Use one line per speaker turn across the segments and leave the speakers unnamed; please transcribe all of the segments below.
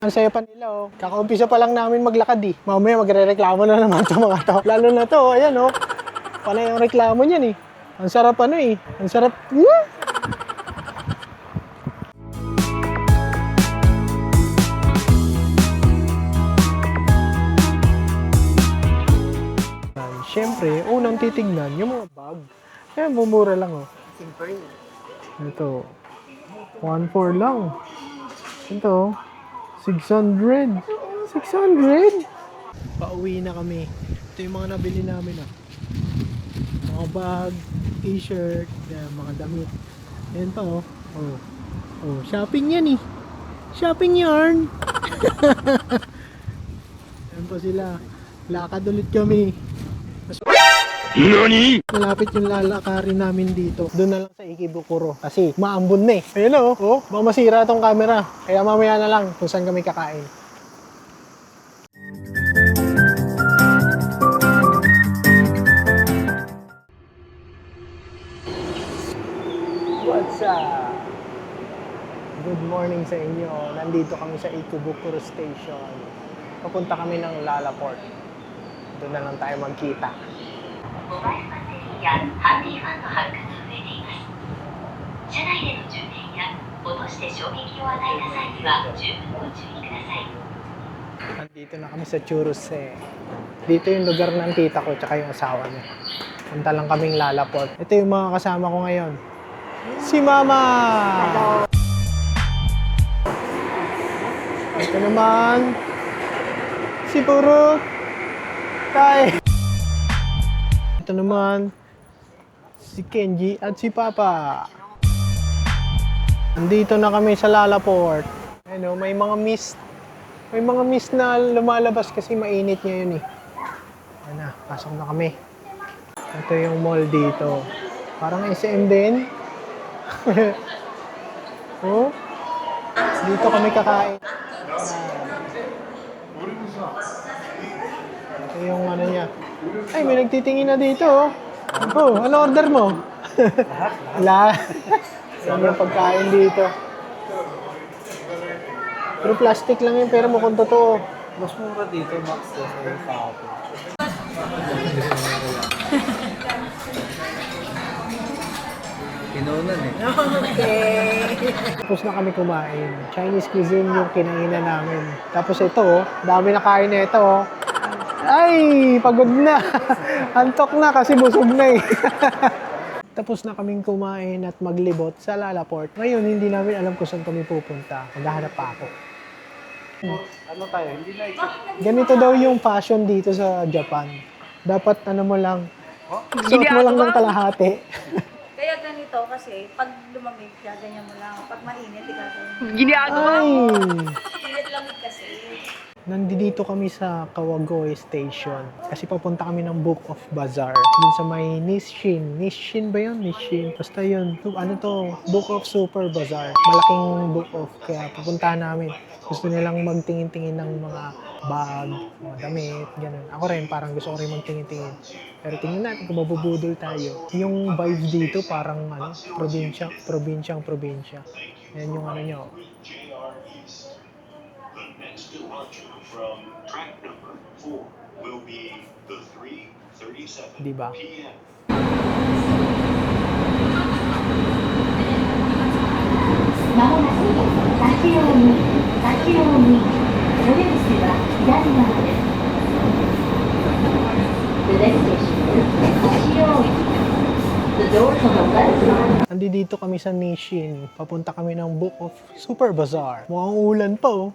Ang saya pa nila, oh. Kakaumpisa pa lang namin maglakad, eh. Mamaya magre-reklamo na naman ito mga to. Lalo na to, oh. Ayan, oh. Panay ang reklamo niyan, eh. Ang sarap ano, eh. Ang sarap. Siyempre, unang titignan yung mga bag. Ayan, bumura lang, oh. Ito. 1.4 lang. Ito. 600. 600? Pauwi na kami. Ito yung mga nabili namin, oh. Mga bag, t-shirt, mga damit. Ayan pa, oh. Oh. Oh, shopping yan, eh. Shopping yarn. Ayan pa sila. Lakad ulit kami. NANI? Malapit yung lalakarin namin dito. Doon na lang sa Ikebukuro. Kasi maambon na, eh. Ayan, oh. Oh, baka masira tong camera. Kaya mamaya na lang kung saan kami kakain. What's up? Good morning sa inyo. Nandito kami sa Ikebukuro Station. Papunta kami ng Lalaport. Doon na lang tayo magkita.
モバイルバッテリーやハンディファンの発火が増えています。車内での充電や落として衝撃を与えた際には十分ご注意ください。
Nandito na kami sa Churros, eh. Dito yung lugar ng tita ko tsaka yung asawa niya. Punta lang kaming Lalaport. Ito yung mga kasama ko ngayon. Si Mama! Hello! Ito naman. Si Puro. Tay! Ito naman. Si Kenji at si Papa. Nandito na kami sa Lalaport. Ano, may mga mist. May mga mist na lumalabas kasi mainit ngayon, eh. Ayan na, pasok na kami. Ito yung mall dito. Parang SM din. Oh. Dito kami kakain. Ito yung ano niya. Ay, may nagtitingin na dito, oh. Oh, ano order mo? Lahat. Yan yung pagkain dito. Pero plastic lang yung pera mo kung totoo.
Mas mura dito, Max, sa yung kapo. Pinunan, eh.
Okay. Tapos na kami kumain. Chinese cuisine yung kinainan namin. Tapos ito, oh, dami na kain na ito, oh. Ay, pagod na. Antok na kasi busog na, eh. Tapos na kaming kumain at maglibot sa Lalaport. Ngayon, hindi namin alam kung saan kami pupunta. Maghahanap pa ako.
Ano tayo? Hindi na ito.
Ganito daw yung fashion dito sa Japan. Dapat ano mo lang, suot mo lang ng kalahati.
Kaya ganito kasi, pag lumamig, gaganyan mo lang. Pag mainit, gaganyan mo.
Ay!
Init lamig kasi.
Nandito kami sa Kawagoe Station. Kasi papunta kami ng Book of Bazaar. Dun sa may Nishin. Nishin ba yun? Nishin. Basta yun. Ano to? Book of Super Bazaar. Malaking book of. Kaya pupuntahan namin. Gusto nilang magtingin-tingin ng mga bag, mga damit, gano'n. Ako rin, parang gusto ko rin magtingin-tingin. Pero tingnan natin kung mabubudol tayo. Yung vibe dito parang ano, probinsya. Yan yung ano nyo.
Next departure from track number 4 will be the 3:37
Diba?
p.m.
まもなく先を向い、お出口は左側です。The next station is 先を向い。The doors on the left side.
Nandito kami sa Nishin. Papunta kami ng Book of Super Bazaar. Mukhang ulan pa, oh.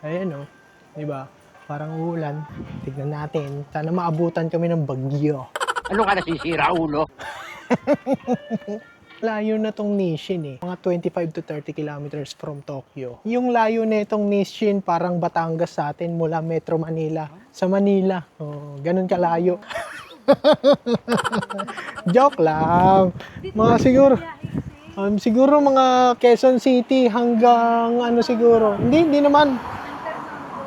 Ayan, oh. Diba? Parang ulan. Tignan natin. Sana maabutan kami ng bagyo.
Ano ka nasisira, ulo?
Layo na tong Nishin, eh. Mga 25 to 30 kilometers from Tokyo. Yung layo na itong Nishin, parang Batangas sa atin mula Metro Manila. Sa Manila. Oh, ganun kalayo. Joke lang. Mga siguro mga Quezon City hanggang ano siguro. Hindi naman.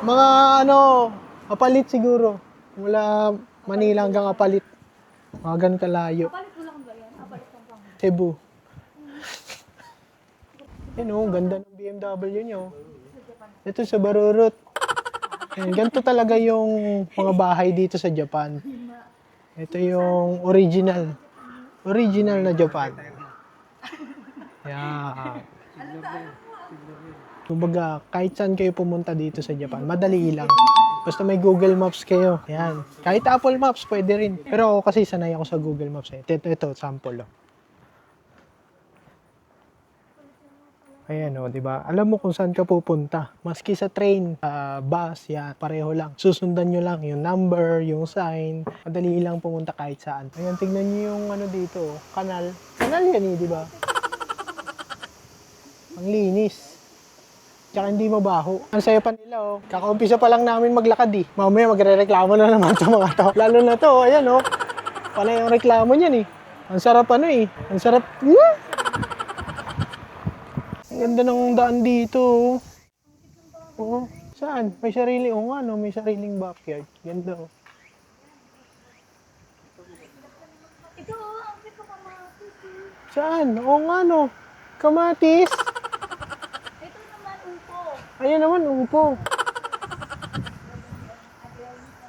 Mga ano, Apalit siguro. Mula Manila hanggang Apalit. Mga ganun kalayo. Cebu. Yan, oh, ganda ng BMW nyo. Ito sa Barurut. Ayan, ganito talaga yung mga bahay dito sa Japan. Ito yung original. Original na Japan. Yan. Kumbaga, kahit saan kayo pumunta dito sa Japan, madali lang. Basta may Google Maps kayo. Yan. Kahit Apple Maps, pwede rin. Pero ako kasi sanay ako sa Google Maps. Ito sample. Oh. Ayan o, di ba? Alam mo kung saan ka pupunta. Maski sa train, bus, yan, pareho lang. Susundan nyo lang yung number, yung sign. Madali lang pumunta kahit saan. Ayan, tignan nyo yung ano dito, kanal. Kanal yan di ba? Ang linis. Tsaka hindi mabaho. Ang saya pa nila oh. Kakaumpisa pa lang namin maglakad eh. Mamaya magre-reklamo na naman sa mga to. Lalo na to, ayan oh. Panay ang reklamo niyan eh. Ang sarap ano eh. Ang sarap. Ang ganda ng daan dito. Oo. Saan? May sarili. Oo nga, no? May sariling backyard. Ganda, oh.
Ito, ang pito kamatis.
Saan? Oo nga, no? Kamatis.
Ito naman, upo.
Ayan naman, upo.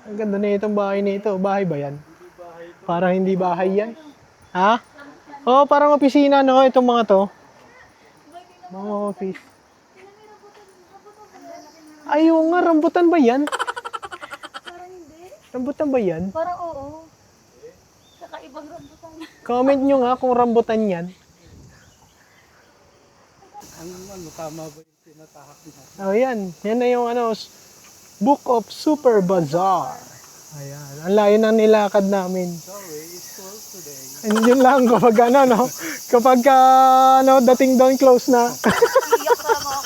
Ang ganda na itong bahay na ito. Bahay ba yan? Parang hindi bahay yan. Ha? Oo, parang opisina, no? Itong mga to. Mga office. Ayaw nga, rambutan ba yan?
Parang hindi.
Rambutan ba yan?
Parang oo. Kakaibang rambutan.
Comment nyo nga kung rambutan yan.
Ano, tama ba yung tinatahak na?
Oh, yan. Yan na yung ano, Book of Super Bazaar. Ayan. Ang layo ng nilakad namin.
Sorry, it's closed today.
And yun lang kapag ano, no? Kapag ano, dating doon close na.
Iyak pa ako.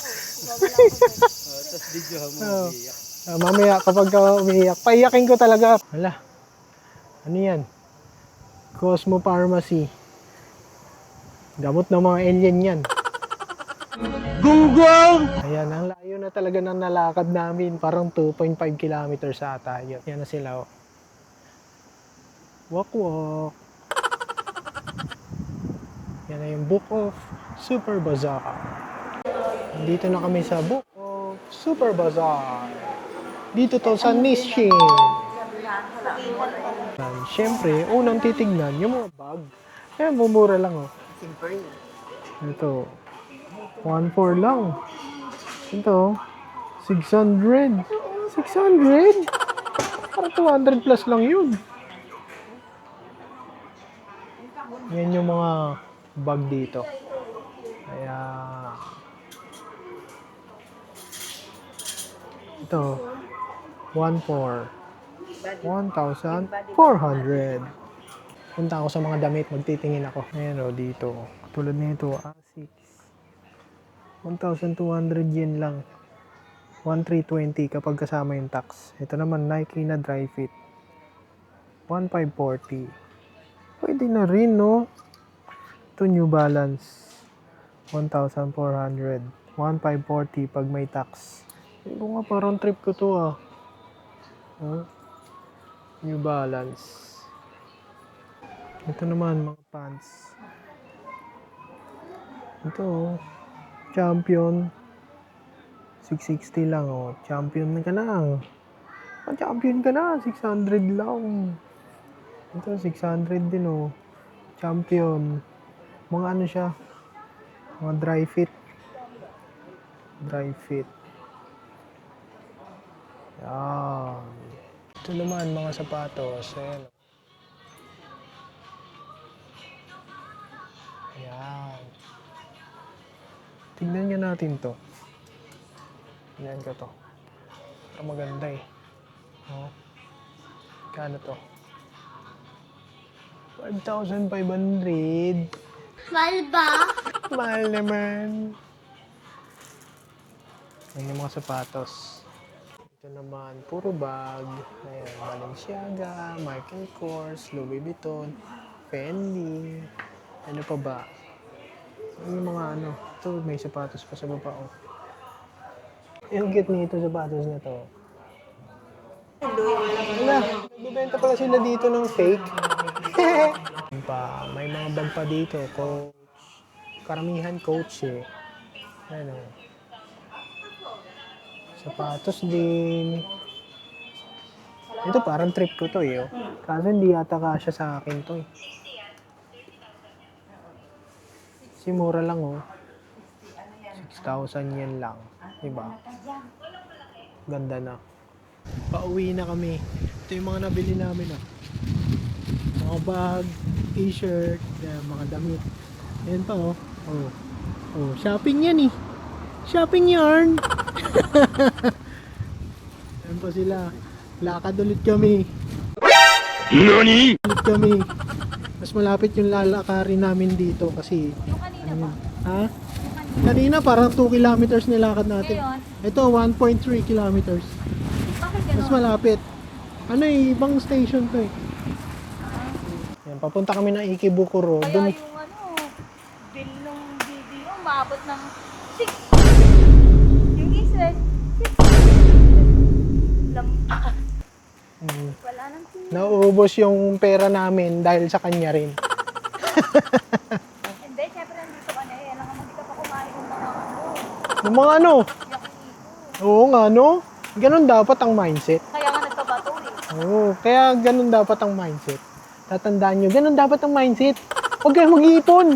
Tapos video mo,
Oh.
umiiyak.
Mamaya kapag umiiyak, paiyakin ko talaga. Wala. Ano yan? Cosmo Pharmacy. Gamot ng mga alien yan. Gunggong! Ayan, ang layo na talaga ng nalakad namin. Parang 2.5 kilometers ata. Yan na sila. Oh. Walk. Yan na yung Book of Super Bazaar. Dito na kami sa Book of Super Bazaar. Dito to sa Nishin. Siyempre, unang titignan yung mga bag. Ayan, mumura lang oh. Ito, 1.4 lang. Ito, 600. 600? Parang 200 plus lang yun. Yan yung mga bag dito. Kaya, ito, 1.4. 1,400. Punta ako sa mga damit, magtitingin ako. Ayan o, dito. Tulad nito, Asics. 1,200 yen lang. 1,320 kapag kasama yung tax. Ito naman, Nike na dry fit. 1,540. Pwede na rin, no? Ito, New Balance. 1,400. 1,540 pag may tax. Ito nga, parang trip ko to, ah. Huh? New Balance. Ito naman, mga pants. Ito, oh. Champion. 660 lang, oh. Champion ka na. Champion ka na. 600 lang. Ito, 600 din, oh. Champion. Mga ano siya. Mga dry fit. Dry fit. Yan. Ito naman, mga sapatos. Ayan. Ayan. Tignan nyo natin to. Tignan ko to. Pero maganda eh. Oh. Kano to? 5,500.
Mahal ba?
Mahal naman. Ayan yung mga sapatos. Ito naman, puro bag. Ayan, Balenciaga, Michael Kors, Louis Vuitton, Fendi. Ano pa ba? Yung mga ano. Ito, may sapatos pa sa baba. Oh. Yung cute nito sapatos na to. Wala, nagbibenta pala sila dito ng fake. May mga bag pa dito. Coach. Karamihan Coach eh. Ano. Sapatos din. Ito parang trip ko to eh. Oh. Kaso hindi yata kasya sa akin to eh. Kasi mura lang oh. 6,000 yen lang. Diba? Ganda na. Pauwi na kami. Ito yung mga nabili namin oh. Mga bag, t-shirt, mga damit. Ayan pa oh. Oh. Oh, shopping yan eh. Shopping yarn. Ayan pa sila. Lakad ulit kami. NANI? Ulit kami. Mas malapit yung lalakarin namin dito kasi
Yung kanina ba?
ha? Kanina parang 2 kilometers nilakad natin.
Ngayon?
Ito 1.3 kilometers.
Bakit
Mas
gano'n?
malapit. Ano eh, ibang station to eh. Yan, papunta kami ng Ikebukuro.
Kaya
Dun,
yung bill nung video, maabot ng 6. Yung isa, 6. Lampas. Wala nang tingin.
nauubos yung pera namin dahil sa kanya rin.
Hindi, syempre nandito ka na eh. Alam mo, hindi ka pa kumain ng mga
Yung mga ano,
yakiniku.
oo nga no, ganun dapat ang mindset.
Kaya nga nagkabato eh.
Oo, kaya ganun dapat ang mindset. Tatandaan nyo, ganun dapat ang mindset. Huwag kayong mag-iipon.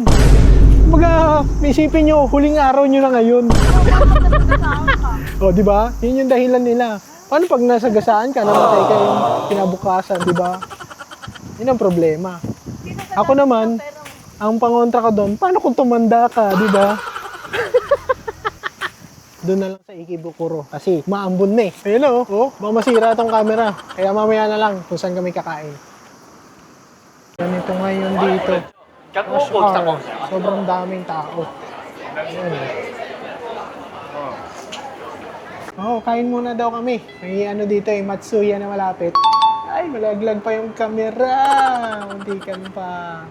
Isipin nyo, huling araw nyo na ngayon.
Nagkasaan ka.
O, di ba? Yun yung dahilan nila. Paano pag nasagasaan ka, namatay ka yung kinabukasan, di ba? Yun ang problema. Ako naman, ang pangontra ko doon, paano kung tumanda ka, di ba? Doon na lang sa Ikebukuro. Kasi maambon na eh. Ayun o, oh, baka masira tong camera. Kaya mamaya na lang kung saan kami kakain. Ganito ngayon dito. Rush hour. Sobrang daming tao. Ayun eh. Oo, kain muna daw kami. May ano dito eh, Matsuya na malapit. Ay, malaglag pa yung camera. Muntikan pa.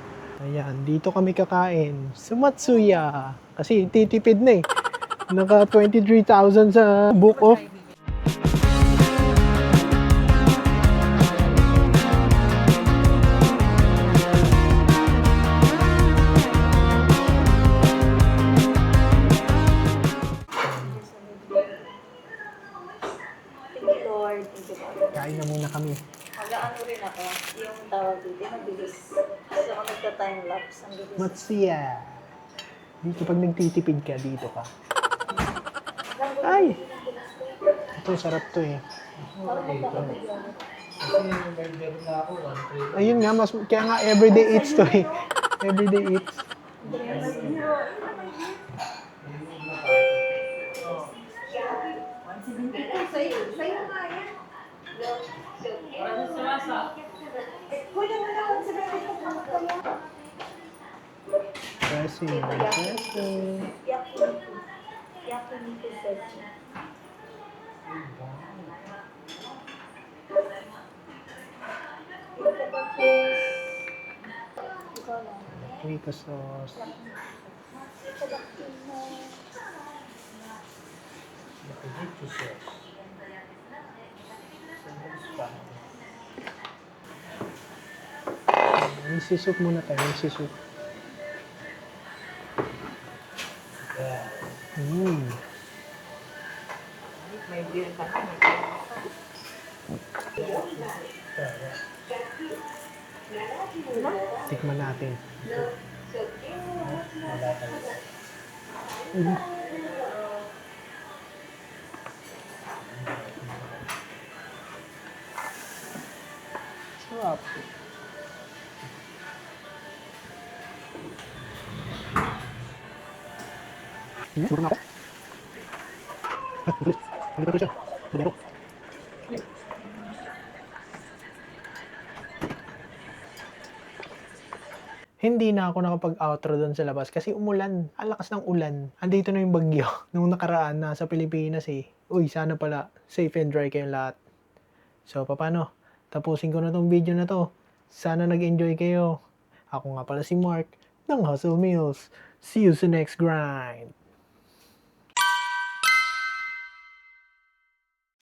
Ayan, dito kami kakain sa Matsuya. Kasi titipid na eh. Naka 23,000 sa book off.
Thank you, Lord. Thank you, Lord.
Kain na muna kami.
Mag-ano rin ako, yung tawag dito, mabilis. Kasi ako nagka-time lapse, ang bilis.
Matsuya. Dito pag nagtitipid ka, dito ka. Ay! Ito, sarap to eh. Ayun nga, kaya nga everyday eats to eh. Everyday eats. Pressing, pressing.
Yakiniku veggie. Ikaw lang.
Tomato sauce. Tomato sauce. Misisoup muna tayo, misisoup. Tikman natin. Sarap. Siguro na ako. Ano ba siya? Ano ba? Hindi na ako nakapag-outro doon sa labas kasi umulan. Ang lakas ng ulan. Andito na yung bagyo. Nung nakaraan na sa Pilipinas eh. Uy, sana pala safe and dry kayong lahat. So, paano? Tapusin ko na tong video na to. Sana nag-enjoy kayo. Ako nga pala si Mark ng Hustle Meals. See you sa next grind.